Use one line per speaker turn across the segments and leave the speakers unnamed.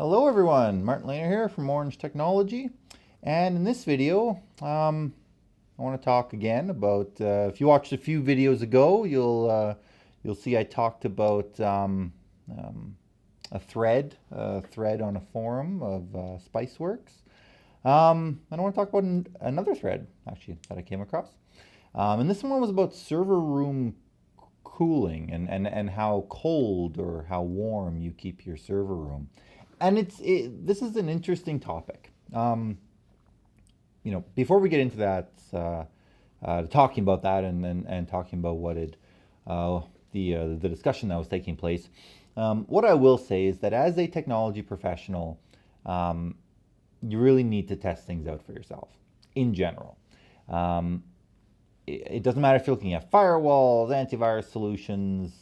Hello everyone, Martin Lehner here from Orange Technology, and in this video I want to talk again about, if you watched a few videos ago, you'll see I talked about a thread on a forum of Spiceworks. And I want to talk about another thread actually that I came across, and this one was about server room cooling and how cold or how warm you keep your server room. And this is an interesting topic. Before we get into that, talking about that and talking about the discussion that was taking place, what I will say is that as a technology professional, you really need to test things out for yourself in general. Um, it doesn't matter if you're looking at firewalls, antivirus solutions,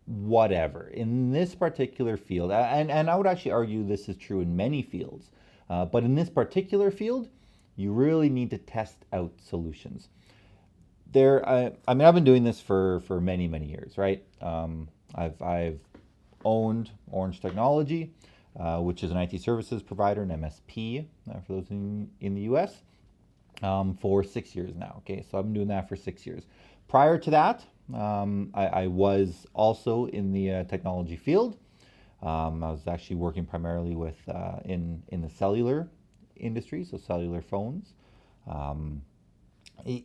whatever. In this particular field, and I would actually argue this is true in many fields, but in this particular field, you really need to test out solutions. I've been doing this for many years, right? I've owned Orange Technology, which is an IT services provider, an MSP, for those in the US, for 6 years now. Okay, so I've been doing that for 6 years. Prior to that, I was also in the technology field. I was actually working primarily with in the cellular industry, so cellular phones. Um,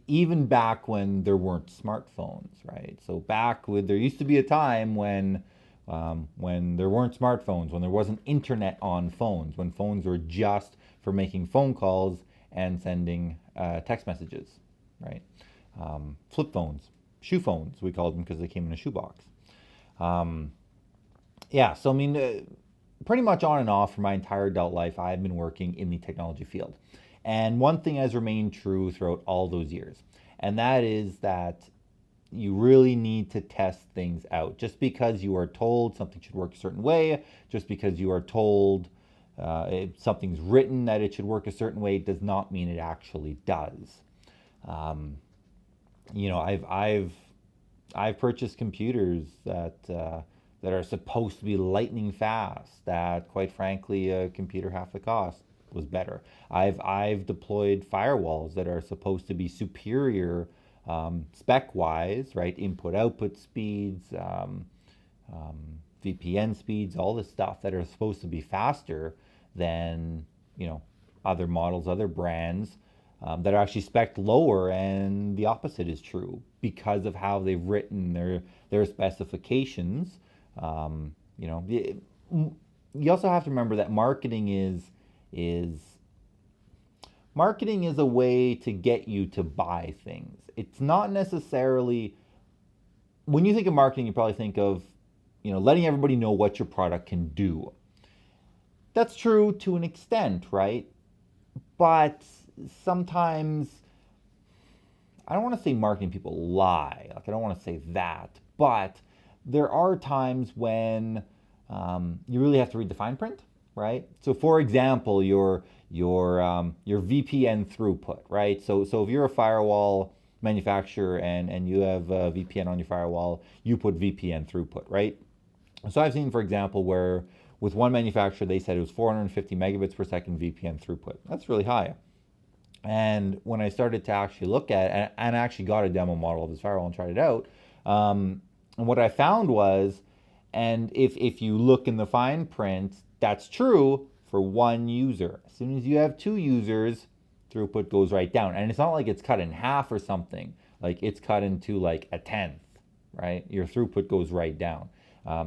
Even back when there weren't smartphones, right? So there used to be a time when there weren't smartphones, when there wasn't internet on phones, when phones were just for making phone calls and sending text messages, right? Flip phones, shoe phones, we called them because they came in a shoebox. Um, yeah, so pretty much on and off for my entire adult life, I've been working in the technology field. And one thing has remained true throughout all those years, and that is that you really need to test things out. Just because you are told something should work a certain way, just because you are told if something's written that it should work a certain way, does not mean it actually does. Um, I've purchased computers that are supposed to be lightning fast. That, quite frankly, a computer half the cost was better. I've deployed firewalls that are supposed to be superior, spec wise, right? Input output speeds, VPN speeds, all this stuff that are supposed to be faster than other models, other brands, that are actually spec lower, and the opposite is true because of how they've written their specifications. Um, you know, you also have to remember that is marketing is a way to get you to buy things. It's not necessarily, when you think of marketing, you probably think of letting everybody know what your product can do. That's true to an extent, right? But sometimes, I don't want to say marketing people lie. Like, I don't want to say that, but there are times when you really have to read the fine print, right? So, for example, your VPN throughput, right? So if you're a firewall manufacturer and you have a VPN on your firewall, you put VPN throughput, right? So I've seen, for example, where with one manufacturer they said it was 450 megabits per second VPN throughput. That's really high. And when I started to actually look at it, and actually got a demo model of this firewall and tried it out, and what I found was, and if you look in the fine print, that's true for one user. As soon as you have two users, throughput goes right down. And it's not like it's cut in half or something. Like, it's cut into like a tenth, right? Your throughput goes right down.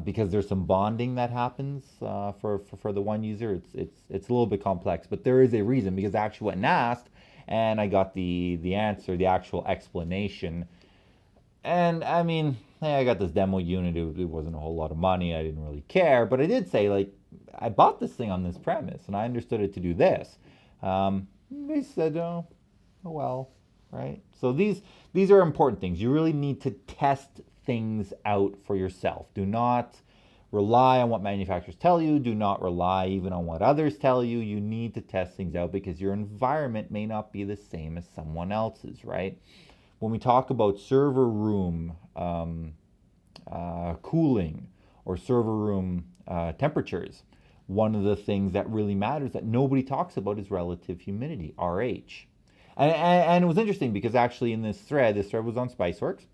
Because there's some bonding that happens for the one user. It's a little bit complex, but there is a reason, because I actually went and asked, and I got the answer, the actual explanation. And hey, I got this demo unit. It wasn't a whole lot of money. I didn't really care, but I did say, like, I bought this thing on this premise, and I understood it to do this. They said, oh well, right? So these are important things. You really need to test things out for yourself. Do not rely on what manufacturers tell you. Do not rely even on what others tell you. You need to test things out because your environment may not be the same as someone else's, right? When we talk about server room cooling or server room temperatures, one of the things that really matters that nobody talks about is relative humidity, RH. And it was interesting because actually in this thread was on Spiceworks.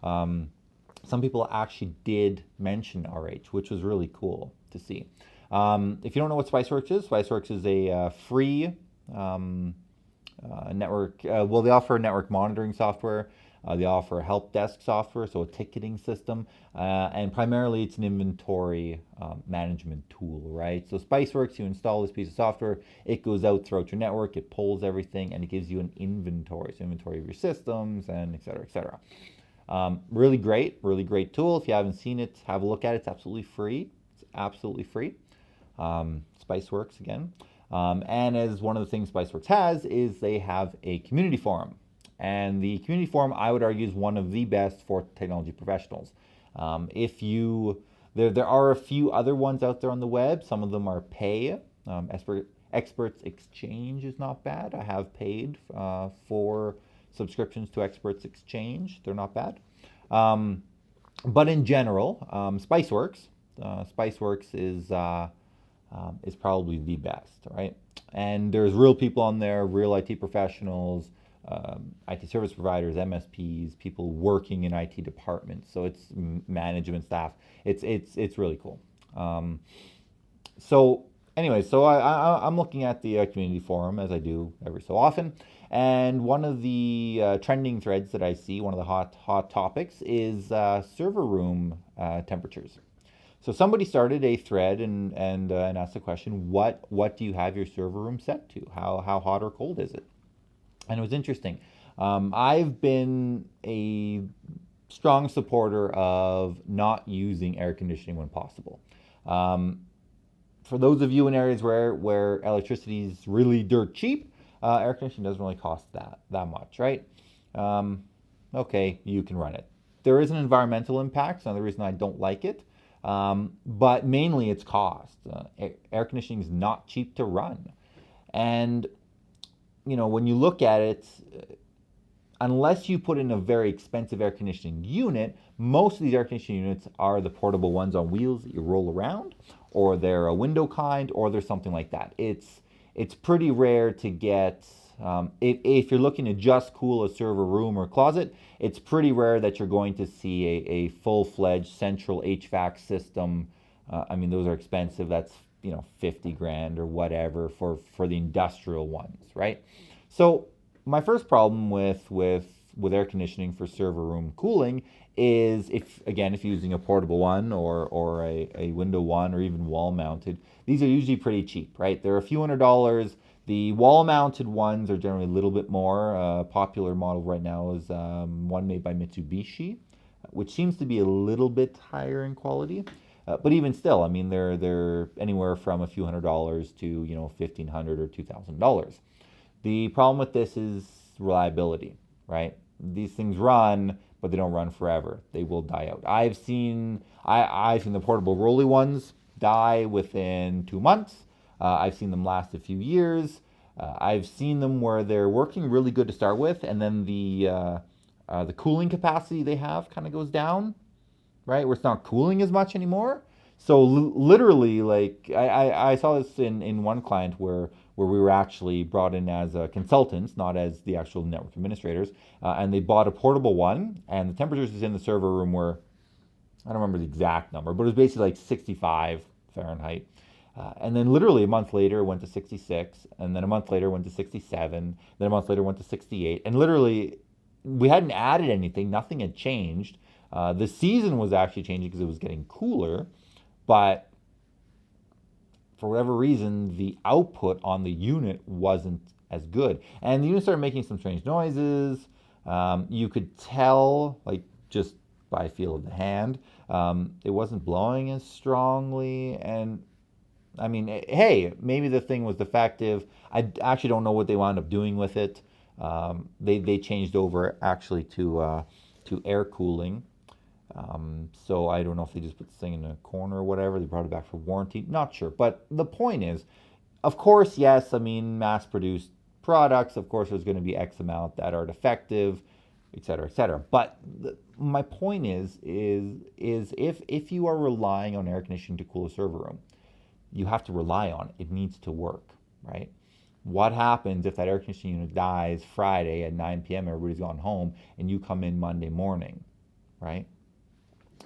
Some people actually did mention RH, which was really cool to see. If you don't know what Spiceworks is a free network. Well, they offer network monitoring software. They offer help desk software, so a ticketing system, and primarily it's an inventory management tool, right? So Spiceworks, you install this piece of software, it goes out throughout your network, it pulls everything, and it gives you an inventory, so inventory of your systems, and et cetera, et cetera. Really great tool. If you haven't seen it, have a look at it. It's absolutely free. It's absolutely free. Spiceworks again. And as one of the things Spiceworks has is they have a community forum. And the community forum, I would argue, is one of the best for technology professionals. There are a few other ones out there on the web. Some of them are pay. Experts Exchange is not bad. I have paid for subscriptions to Experts Exchange. They're not bad. But in general, Spiceworks is probably the best, right? And there's real people on there, real IT professionals, IT service providers, MSPs, people working in IT departments. So it's management staff. It's really cool. So I'm looking at the community forum as I do every so often, and one of the trending threads that I see, one of the hot topics, is server room temperatures. So somebody started a thread and asked the question, what do you have your server room set to? How hot or cold is it? And it was interesting. I've been a strong supporter of not using air conditioning when possible. For those of you in areas where electricity is really dirt cheap, air conditioning doesn't really cost that much, right? Okay, you can run it. There is an environmental impact. It's another reason I don't like it. But mainly it's cost. Air conditioning is not cheap to run. And, when you look at it, unless you put in a very expensive air conditioning unit, most of these air conditioning units are the portable ones on wheels that you roll around, or they're a window kind, or they're something like that. It's pretty rare to get, if you're looking to just cool a server room or closet, it's pretty rare that you're going to see a full-fledged central HVAC system. Those are expensive. That's 50 grand or whatever for the industrial ones, right? So my first problem with air conditioning for server room cooling is if you're using a portable one or a window one or even wall mounted, these are usually pretty cheap, right? They're a few $100s. The wall mounted ones are generally a little bit more. Popular model right now is one made by Mitsubishi, which seems to be a little bit higher in quality. But even still, they're anywhere from a few $100s to $1,500 or $2,000. The problem with this is reliability, right? These things run, but they don't run forever. They will die out. I've seen the portable rolly ones die within 2 months. I've seen them last a few years. I've seen them where they're working really good to start with, and then the cooling capacity they have kind of goes down, right? Where it's not cooling as much anymore. So literally, like I saw this in one client where we were actually brought in as consultants, not as the actual network administrators, and they bought a portable one, and the temperatures in the server room were, I don't remember the exact number, but it was basically like 65 Fahrenheit. And then literally a month later it went to 66, and then a month later it went to 67, then a month later it went to 68, and literally we hadn't added anything, nothing had changed. The season was actually changing because it was getting cooler, but for whatever reason, the output on the unit wasn't as good. And the unit started making some strange noises. You could tell, like just by feel of the hand, it wasn't blowing as strongly. And hey, maybe the thing was defective. I actually don't know what they wound up doing with it. They changed over actually to air cooling. So I don't know if they just put this thing in a corner or whatever. They brought it back for warranty. Not sure. But the point is, of course, yes, mass-produced products, of course, there's going to be X amount that are defective, et cetera, et cetera. But my point is if you are relying on air conditioning to cool a server room, you have to rely on it. It needs to work, right? What happens if that air conditioning unit dies Friday at 9 p.m., everybody's gone home, and you come in Monday morning, right?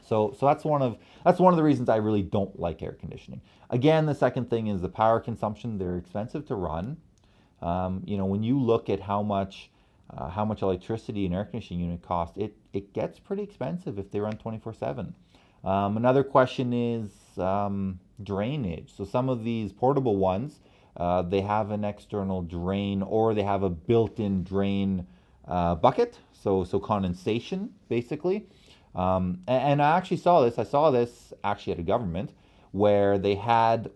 So that's one of the reasons I really don't like air conditioning. Again, the second thing is the power consumption. They're expensive to run. When you look at how much electricity an air conditioning unit costs, it gets pretty expensive if they run 24/7. Another question is drainage. So some of these portable ones, they have an external drain or they have a built-in drain bucket. So condensation basically. And I actually saw this. I saw this actually at a government where they had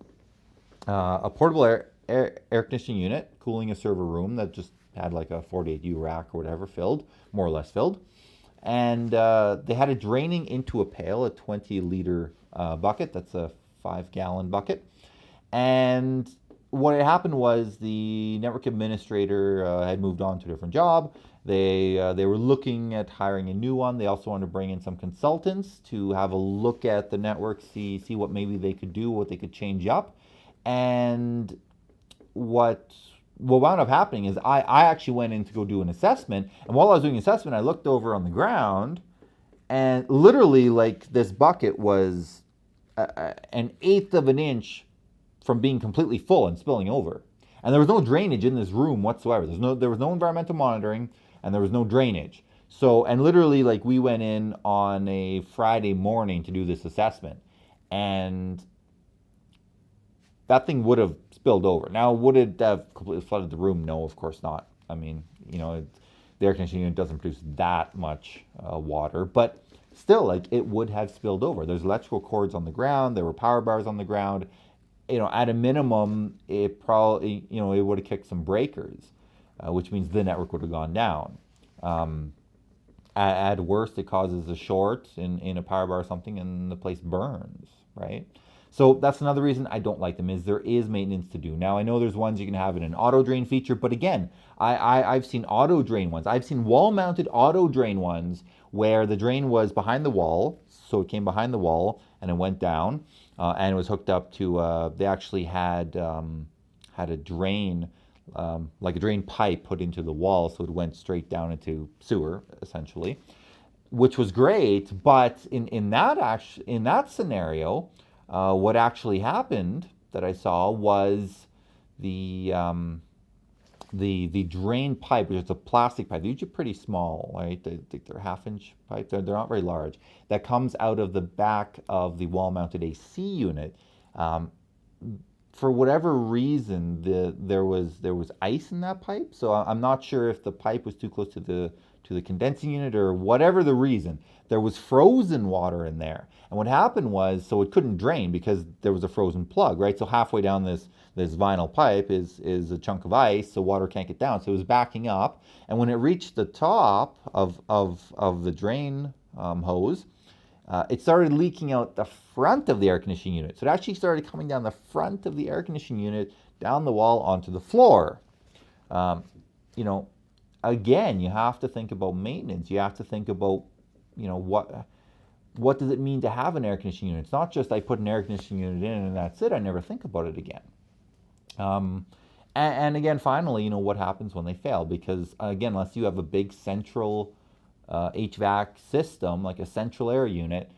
a portable air conditioning unit cooling a server room that just had like a 48U rack or whatever filled, more or less filled. And they had it draining into a pail, a 20-liter bucket. That's a 5-gallon bucket. And what had happened was the network administrator had moved on to a different job. They were looking at hiring a new one. They also wanted to bring in some consultants to have a look at the network, see what maybe they could do, what they could change up. And what wound up happening is I actually went in to go do an assessment. And while I was doing an assessment, I looked over on the ground, and literally, like, this bucket was an eighth of an inch from being completely full and spilling over. And there was no drainage in this room whatsoever. There was no environmental monitoring, and there was no drainage. So, and literally, like, we went in on a Friday morning to do this assessment, and that thing would have spilled over. Now, would it have completely flooded the room? No, of course not. I mean, the air conditioning unit doesn't produce that much water, but still, like, it would have spilled over. There's electrical cords on the ground. There were power bars on the ground. At a minimum, it probably, it would have kicked some breakers, which means the network would have gone down. At worst, it causes a short in a power bar or something, and the place burns, right? So that's another reason I don't like them, is there is maintenance to do. Now, I know there's ones you can have in an auto drain feature, but again, I've seen auto drain ones. I've seen wall-mounted auto drain ones where the drain was behind the wall, so it came behind the wall and it went down, and it was hooked up to. They actually had a drain, like a drain pipe put into the wall, so it went straight down into sewer essentially, which was great. But in that scenario, what actually happened that I saw was the drain pipe, which is a plastic pipe. They're usually pretty small, right? They're half-inch pipe. They're not very large. That comes out of the back of the wall-mounted AC unit. For whatever reason, there was ice in that pipe. So I'm not sure if the pipe was too close to the condensing unit or whatever the reason. There was frozen water in there. And what happened was, so it couldn't drain because there was a frozen plug, right? So halfway down this vinyl pipe is a chunk of ice, so water can't get down. So it was backing up. And when it reached the top of the drain hose, it started leaking out the front of the air conditioning unit. So it actually started coming down the front of the air conditioning unit, down the wall, onto the floor. Again, you have to think about maintenance. You have to think about, what does it mean to have an air conditioning unit? It's not just I put an air conditioning unit in and that's it. I never think about it again. And again, finally, what happens when they fail? Because again, unless you have a big central HVAC system, like a central air unit,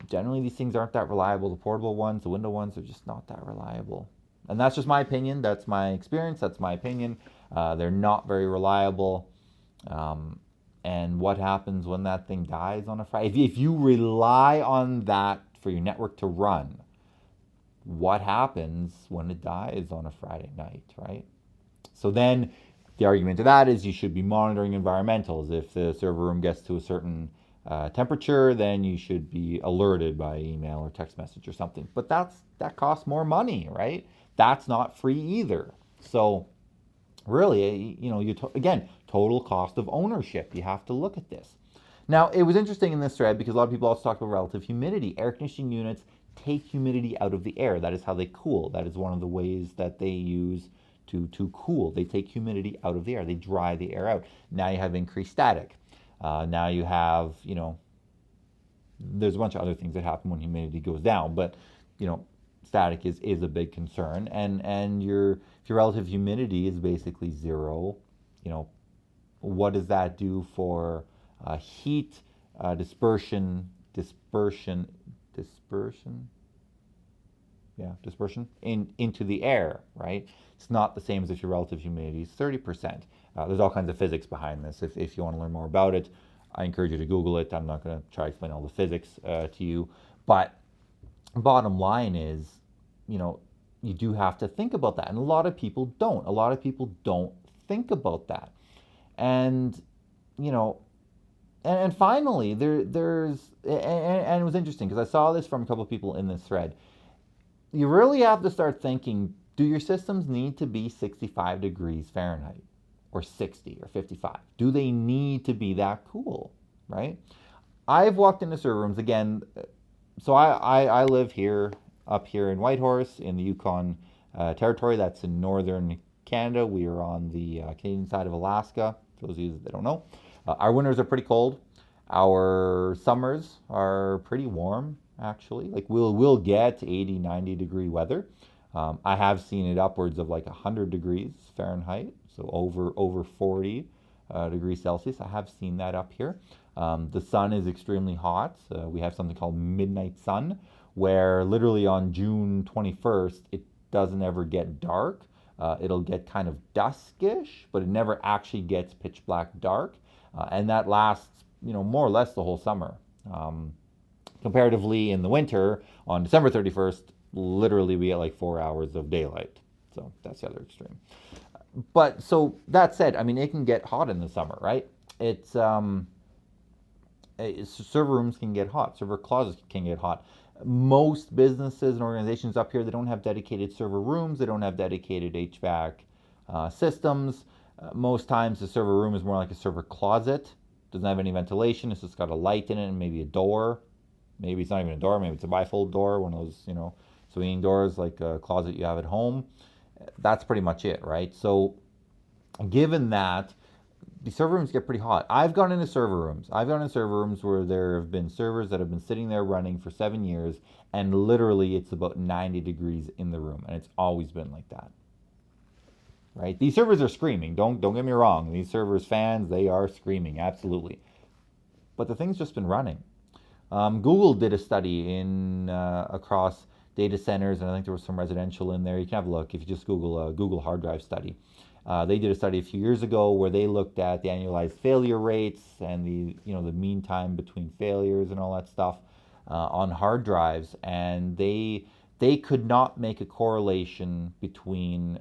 generally these things aren't that reliable. The portable ones, the window ones, are just not that reliable. And that's just my opinion. That's my experience. That's my opinion. They're not very reliable. And what happens when that thing dies on a Friday? If you rely on that for your network to run, what happens when it dies on a Friday night, right? So then the argument to that is you should be monitoring environmentals. If the server room gets to a certain temperature, then you should be alerted by email or text message or something. But that costs more money, right? That's not free either. So really, again, total cost of ownership. You have to look at this. Now, it was interesting in this thread because a lot of people also talk about relative humidity. Air conditioning units take humidity out of the air. That is how they cool. That is one of the ways that they use to cool. They take humidity out of the air. They dry the air out. Now you have increased static. Now you have, there's a bunch of other things that happen when humidity goes down. But, static is a big concern, and if your relative humidity is basically zero, you know, what does that do for heat dispersion? Yeah, dispersion into the air, right? It's not the same as if your relative humidity is 30%. There's all kinds of physics behind this. If you want to learn more about it, I encourage you to Google it. I'm not going to try to explain all the physics to you, but bottom line is, you know, you do have to think about that, and a lot of people don't. A lot of people don't think about that, and you know, and finally, and it was interesting because I saw this from a couple of people in this thread. You really have to start thinking, do your systems need to be 65 degrees Fahrenheit or 60 or 55? Do they need to be that cool, right? I've walked into server rooms again. So I live here, up here in Whitehorse in the Yukon territory. That's in northern Canada. We are on the Canadian side of Alaska, for those of you that don't know. Our winters are pretty cold. Our summers are pretty warm, actually. Like we'll get 80, 90 degree weather. I have seen it upwards of like 100 degrees Fahrenheit, so over 40 degrees Celsius. I have seen that up here. The sun is extremely hot. We have something called midnight sun, where literally on June 21st, it doesn't ever get dark. It'll get kind of duskish, but it never actually gets pitch black dark. And that lasts, you know, more or less the whole summer. Comparatively, in the winter, on December 31st, literally we get like 4 hours of daylight. So that's the other extreme. But so that said, I mean, it can get hot in the summer, right? Server rooms can get hot. Server closets can get hot. Most businesses and organizations up here, they don't have dedicated server rooms. They don't have dedicated HVAC systems. Most times the server room is more like a server closet. Doesn't have any ventilation. It's just got a light in it and maybe a door. Maybe it's not even a door. Maybe it's a bifold door, one of those, you know, swinging doors like a closet you have at home. That's pretty much it, right? So given that, the server rooms get pretty hot. I've gone into server rooms. I've gone into server rooms where there have been servers that have been sitting there running for 7 years, and literally it's about 90 degrees in the room, and it's always been like that. Right? These servers are screaming. Don't get me wrong. These servers fans, they are screaming, absolutely. But the thing's just been running. Google did a study in across data centers, and I think there was some residential in there. You can have a look if you just Google Google hard drive study. They did a study a few years ago where they looked at the annualized failure rates and the mean time between failures and all that stuff on hard drives, and they could not make a correlation between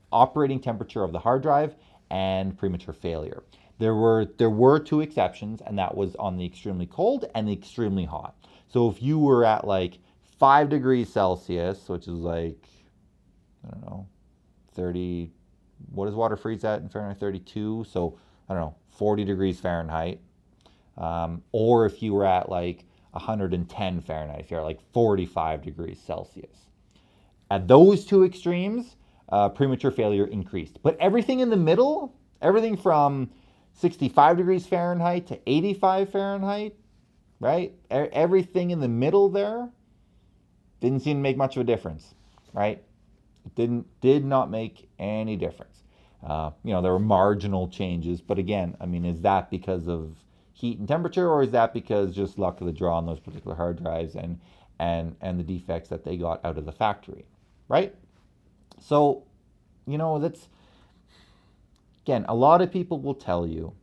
operating temperature of the hard drive and premature failure. There were two exceptions, and that was on the extremely cold and the extremely hot. So if you were at like 5 degrees Celsius, which is like, I don't know, 30, what does water freeze at in Fahrenheit? 32, so I don't know, 40 degrees Fahrenheit. Or if you were at like 110 Fahrenheit, if you're at like 45 degrees Celsius. At those two extremes, premature failure increased. But everything in the middle, everything from 65 degrees Fahrenheit to 85 Fahrenheit, right? Everything in the middle there didn't seem to make much of a difference, right? It did not make any difference. There were marginal changes, but again, I mean, is that because of heat and temperature, or is that because just luck of the draw on those particular hard drives and the defects that they got out of the factory, right? So, that's, again, a lot of people will tell you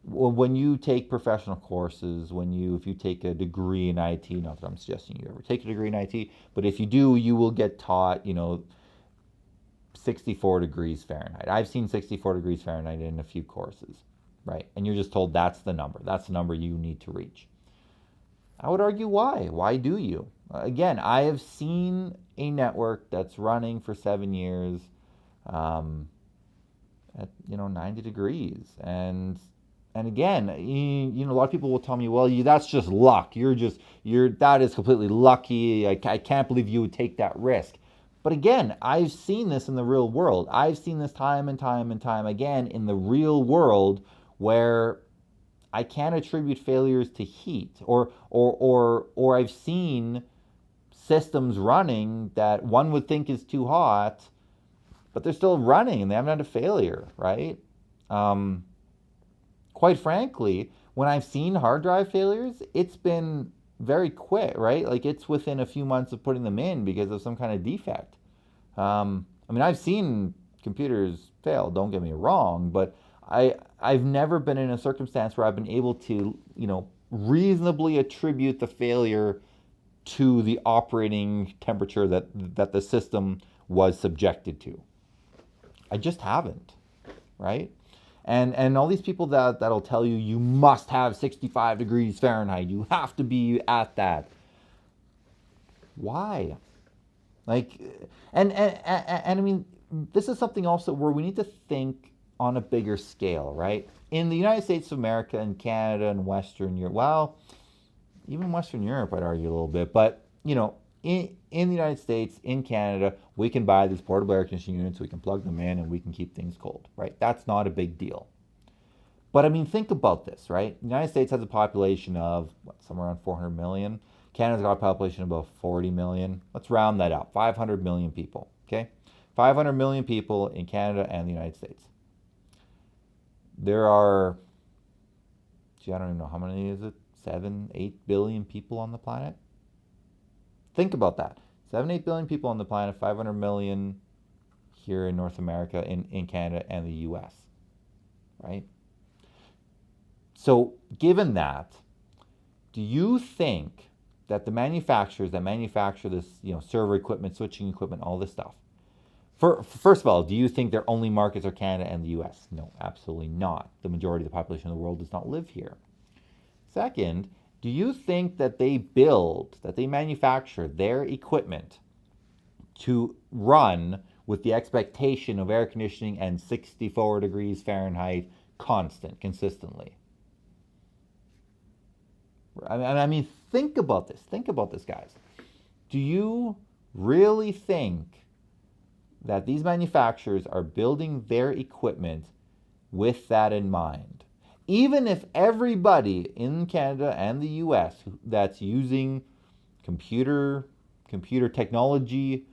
when you take professional courses, if you take a degree in IT, not that I'm suggesting you ever take a degree in IT, but if you do, you will get taught, 64 degrees Fahrenheit. I've seen 64 degrees Fahrenheit in a few courses, right? And you're just told that's the number. That's the number you need to reach. I would argue why? Why do you? Again, I have seen a network that's running for 7 years at 90 degrees, and again, a lot of people will tell me, well, that's just luck. That is completely lucky. I can't believe you would take that risk. But again, I've seen this in the real world. I've seen this time and time and time again in the real world where I can't attribute failures to heat, or I've seen systems running that one would think is too hot, but they're still running and they haven't had a failure, right? Um, Quite frankly, when I've seen hard drive failures, it's been very quick, right? Like it's within a few months of putting them in because of some kind of defect. I mean, I've seen computers fail. Don't get me wrong, but I've never been in a circumstance where I've been able to, reasonably attribute the failure to the operating temperature that the system was subjected to. I just haven't, right? And all these people that'll tell you you must have 65 degrees Fahrenheit. You have to be at that. Why? Like, and I mean, this is something also where we need to think on a bigger scale, right? In the United States of America and Canada and Western Europe, well, even Western Europe, I'd argue a little bit, but in the United States, in Canada, we can buy these portable air conditioning units, we can plug them in, and we can keep things cold, right? That's not a big deal. But I mean, think about this, right? The United States has a population of somewhere around 400 million. Canada's got a population of about 40 million. Let's round that up, 500 million people, okay? 500 million people in Canada and the United States. There are, I don't even know how many is it, 7, 8 billion people on the planet? Think about that. 7, 8 billion people on the planet, 500 million here in North America, in Canada and the US, right? So given that, do you think that the manufacturers that manufacture this, server equipment, switching equipment, all this stuff, first of all, do you think their only markets are Canada and the US? No, absolutely not. The majority of the population of the world does not live here. Second, do you think that they manufacture their equipment to run with the expectation of air conditioning and 64 degrees Fahrenheit consistently? I mean, think about this. Think about this, guys. Do you really think that these manufacturers are building their equipment with that in mind? Even if everybody in Canada and the US that's using computer technology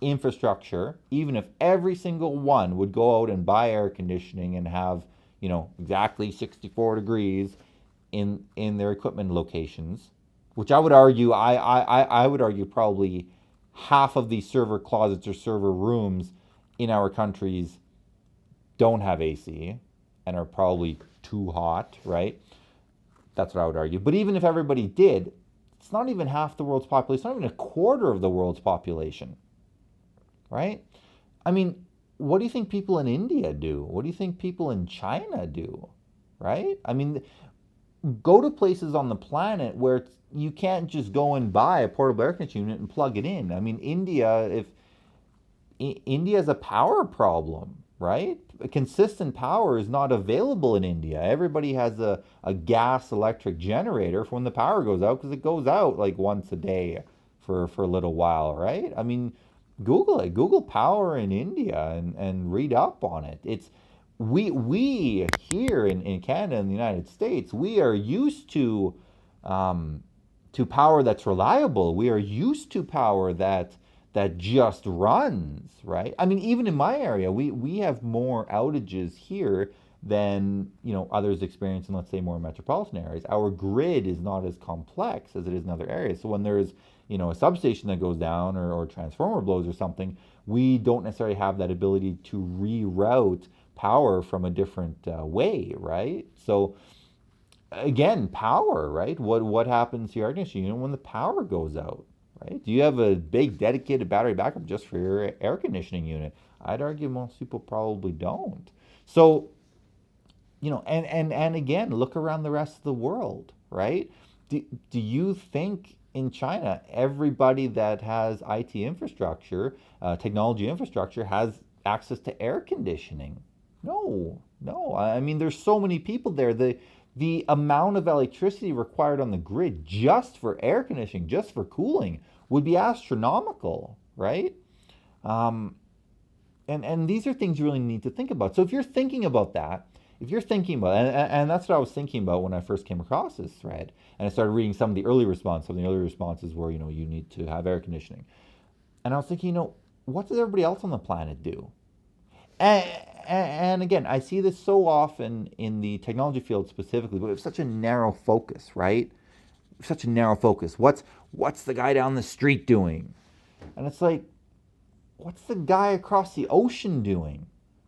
infrastructure, even if every single one would go out and buy air conditioning and have, exactly 64 degrees in their equipment locations, which I would argue, I would argue probably half of these server closets or server rooms in our countries don't have AC and are probably too hot, right? That's what I would argue. But even if everybody did, it's not even half the world's population. It's not even a quarter of the world's population, right? I mean, what do you think people in India do? What do you think people in China do, right? I mean, go to places on the planet where you can't just go and buy a portable air conditioning unit and plug it in. I mean, India has a power problem, right? A consistent power is not available in India. Everybody has a gas electric generator for when the power goes out, because it goes out like once a day for a little while, right? I mean, Google it. Google power in India and read up on it. It's we here in Canada and the United States, we are used to power that's reliable. We are used to power that just runs, right? I mean, even in my area, we have more outages here than others experience in, let's say, more metropolitan areas. Our grid is not as complex as it is in other areas. So when there's a substation that goes down or transformer blows or something, we don't necessarily have that ability to reroute power from a different way, right? So again, power, right? What happens to your air conditioning unit when the power goes out, right? Do you have a big dedicated battery backup just for your air conditioning unit? I'd argue most people probably don't. So, and again, look around the rest of the world, right? Do you think in China, everybody that has IT infrastructure, technology infrastructure, has access to air conditioning? No. I mean, there's so many people there. The amount of electricity required on the grid just for air conditioning, just for cooling, would be astronomical, right? And these are things you really need to think about. So if you're thinking about that, if you're thinking about, and that's what I was thinking about when I first came across this thread, and I started reading some of the early responses. Some of the early responses were, you need to have air conditioning, and I was thinking, what does everybody else on the planet do? And, and again, I see this so often in the technology field specifically, but it's such a narrow focus, right? Such a narrow focus. What's the guy down the street doing? And it's like, what's the guy across the ocean doing?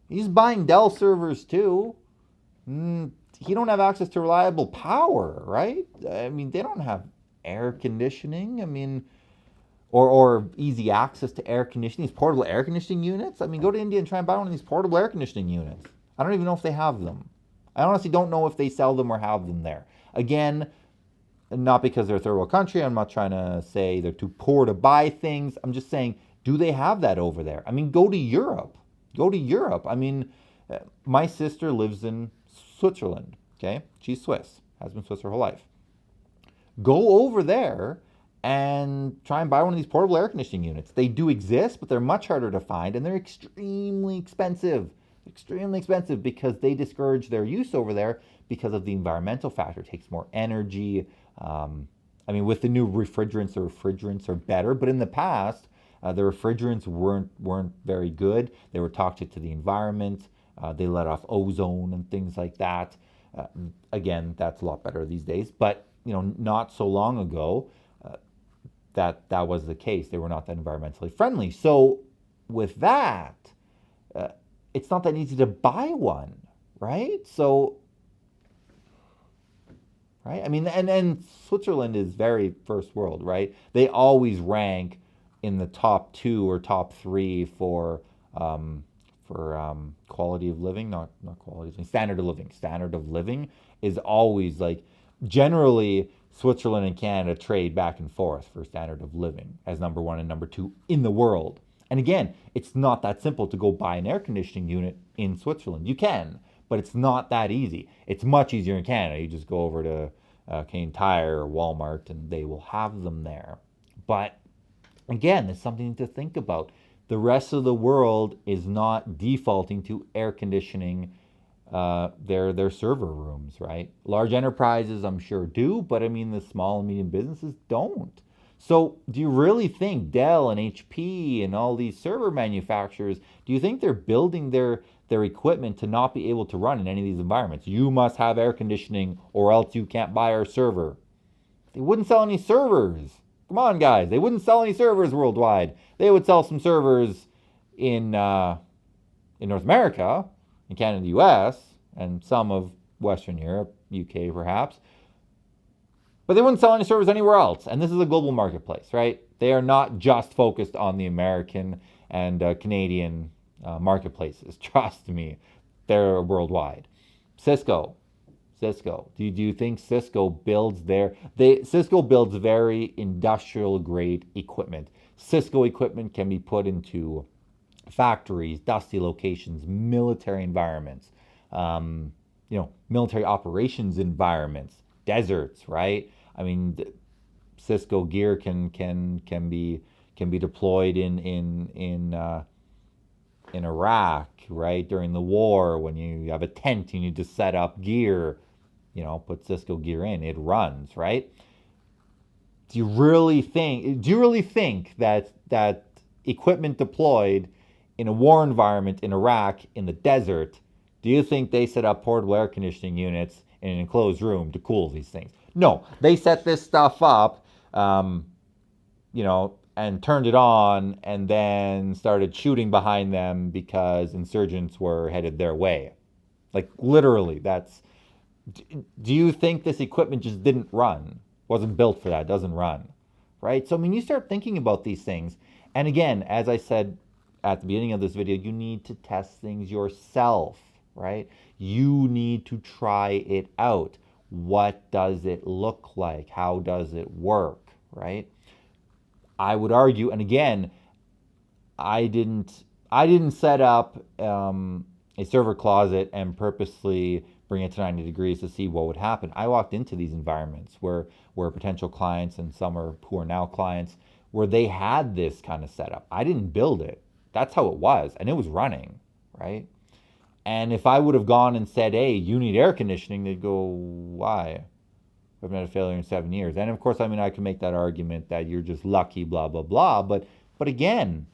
He's buying Dell servers too. He don't have access to reliable power, right? I mean, they don't have air conditioning. I mean, or easy access to air conditioning, these portable air conditioning units. I mean, go to India and try and buy one of these portable air conditioning units. I don't even know if they have them. I honestly don't know if they sell them or have them there. Again, not because they're a third world country. I'm not trying to say they're too poor to buy things. I'm just saying, do they have that over there? I mean, go to Europe. Go to Europe. I mean, my sister lives in Switzerland. Okay, she's Swiss, has been Swiss her whole life. Go over there and try and buy one of these portable air conditioning units. They do exist, but they're much harder to find, and they're extremely expensive. Extremely expensive because they discourage their use over there because of the environmental factor. It takes more energy. I mean, with the new refrigerants, the refrigerants are better, but in the past, the refrigerants weren't very good. They were toxic to the environment. They let off ozone and things like that. Again, that's a lot better these days, but not so long ago, that was the case. They were not that environmentally friendly. So with that, it's not that easy to buy one, right? So, right? I mean, and Switzerland is very first world, right? They always rank in the top 2 or top 3 for quality of living, not quality of living, standard of living. Standard of living is always like, generally, Switzerland and Canada trade back and forth for standard of living as number 1 and number 2 in the world. And again, it's not that simple to go buy an air conditioning unit in Switzerland. You can, but it's not that easy. It's much easier in Canada. You just go over to Canadian Tire or Walmart and they will have them there. But again, it's something to think about. The rest of the world is not defaulting to air conditioning their server rooms, right? Large enterprises, I'm sure, do, but I mean, the small and medium businesses don't. So do you really think Dell and HP and all these server manufacturers, do you think they're building their equipment to not be able to run in any of these environments? You must have air conditioning or else you can't buy our server. They wouldn't sell any servers. Come on, guys. They wouldn't sell any servers worldwide. They would sell some servers in North America, in Canada, US, and some of Western Europe, UK perhaps. But they wouldn't sell any servers anywhere else. And this is a global marketplace, right? They are not just focused on the American and Canadian marketplaces. Trust me, they're worldwide. Cisco. Do you think Cisco builds Cisco builds very industrial grade equipment. Cisco equipment can be put into factories, dusty locations, military environments, military operations environments, deserts, right? I mean, Cisco gear can be deployed in Iraq, right, during the war when you have a tent, you need to set up gear, put Cisco gear in, it runs, right? Do you really think that equipment deployed in a war environment in Iraq in the desert, do you think they set up portable air conditioning units in an enclosed room to cool these things? No, they set this stuff up, and turned it on and then started shooting behind them because insurgents were headed their way. Like literally, do you think this equipment just didn't run? Wasn't built for that, doesn't run, right? So, I mean, you start thinking about these things. And again, as I said at the beginning of this video, you need to test things yourself, right? You need to try it out. What does it look like? How does it work, right? I would argue, and again, I didn't set up a server closet and purposely bring it to 90 degrees to see what would happen. I walked into these environments where potential clients, and some who are now clients, where they had this kind of setup. I didn't build it. That's how it was, and it was running, right? And if I would have gone and said, hey, you need air conditioning, they'd go, why? I've had a failure in 7 years. And of course, I mean, I can make that argument that you're just lucky, blah, blah, blah. But again,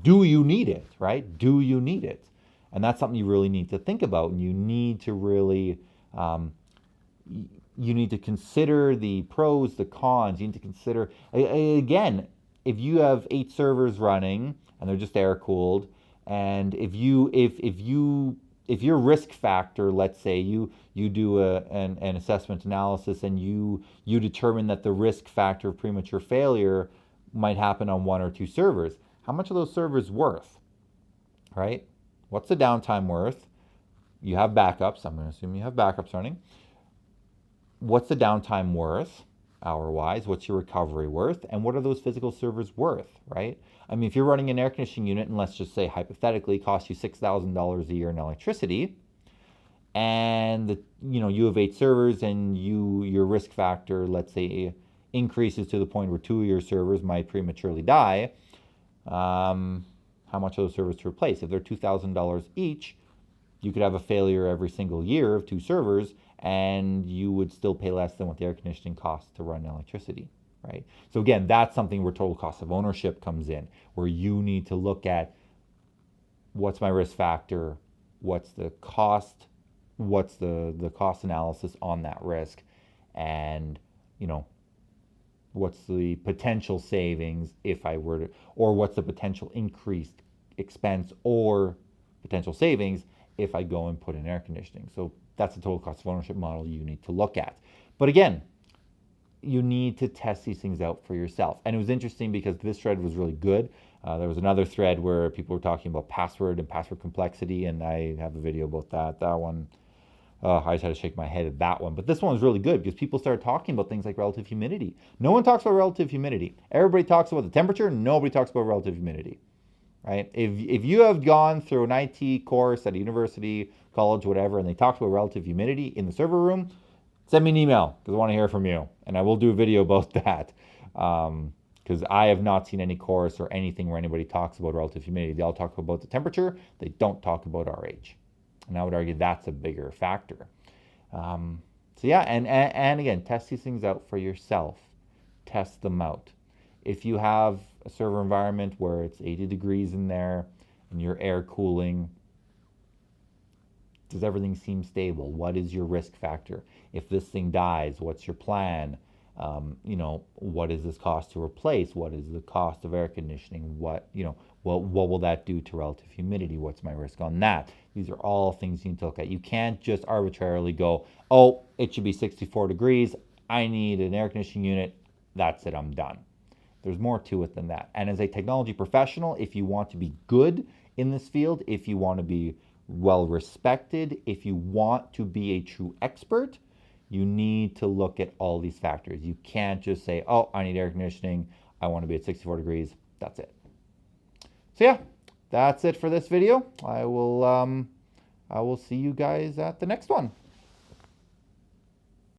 do you need it, right? Do you need it? And that's something you really need to think about. And you need to really, you need to consider the pros, the cons. You need to consider, again, if you have 8 servers running and they're just air cooled, and if your risk factor, let's say you do an assessment analysis and you determine that the risk factor of premature failure might happen on 1 or 2 servers, how much are those servers worth, right? What's the downtime worth? You have backups. I'm going to assume you have backups running. What's the downtime worth, hour-wise? What's your recovery worth? And what are those physical servers worth, right? I mean, if you're running an air conditioning unit, and let's just say hypothetically costs you $6,000 a year in electricity, and you have 8 servers, and your risk factor, let's say, increases to the point where 2 of your servers might prematurely die, how much are those servers to replace? If they're $2,000 each, you could have a failure every single year of 2 servers, and you would still pay less than what the air conditioning costs to run electricity, right? So again, that's something where total cost of ownership comes in, where you need to look at what's my risk factor, what's the cost, what's the cost analysis on that risk, and what's the potential savings if I were to, or what's the potential increased expense or potential savings if I go and put in air conditioning. So that's the total cost of ownership model you need to look at. But again, you need to test these things out for yourself. And it was interesting because this thread was really good. There was another thread where people were talking about password and password complexity, and I have a video about that. That one, I just had to shake my head at that one. But this one was really good because people started talking about things like relative humidity. No one talks about relative humidity. Everybody talks about the temperature. Nobody talks about relative humidity, right? If you have gone through an IT course at a university, college, whatever, and they talk about relative humidity in the server room, send me an email because I want to hear from you. And I will do a video about that because I have not seen any course or anything where anybody talks about relative humidity. They all talk about the temperature. They don't talk about RH. And I would argue that's a bigger factor. So yeah, and again, test these things out for yourself. Test them out. If you have a server environment where it's 80 degrees in there and you're air cooling, does everything seem stable? What is your risk factor? If this thing dies, what's your plan? What does this cost to replace? What is the cost of air conditioning? What will that do to relative humidity? What's my risk on that? These are all things you need to look at. You can't just arbitrarily go, oh, it should be 64 degrees. I need an air conditioning unit. That's it, I'm done. There's more to it than that. And as a technology professional, if you want to be good in this field, if you want to be well respected, if you want to be a true expert, you need to look at all these factors. You can't just say, oh, I need air conditioning. I want to be at 64 degrees. That's it. So yeah, that's it for this video. I will see you guys at the next one.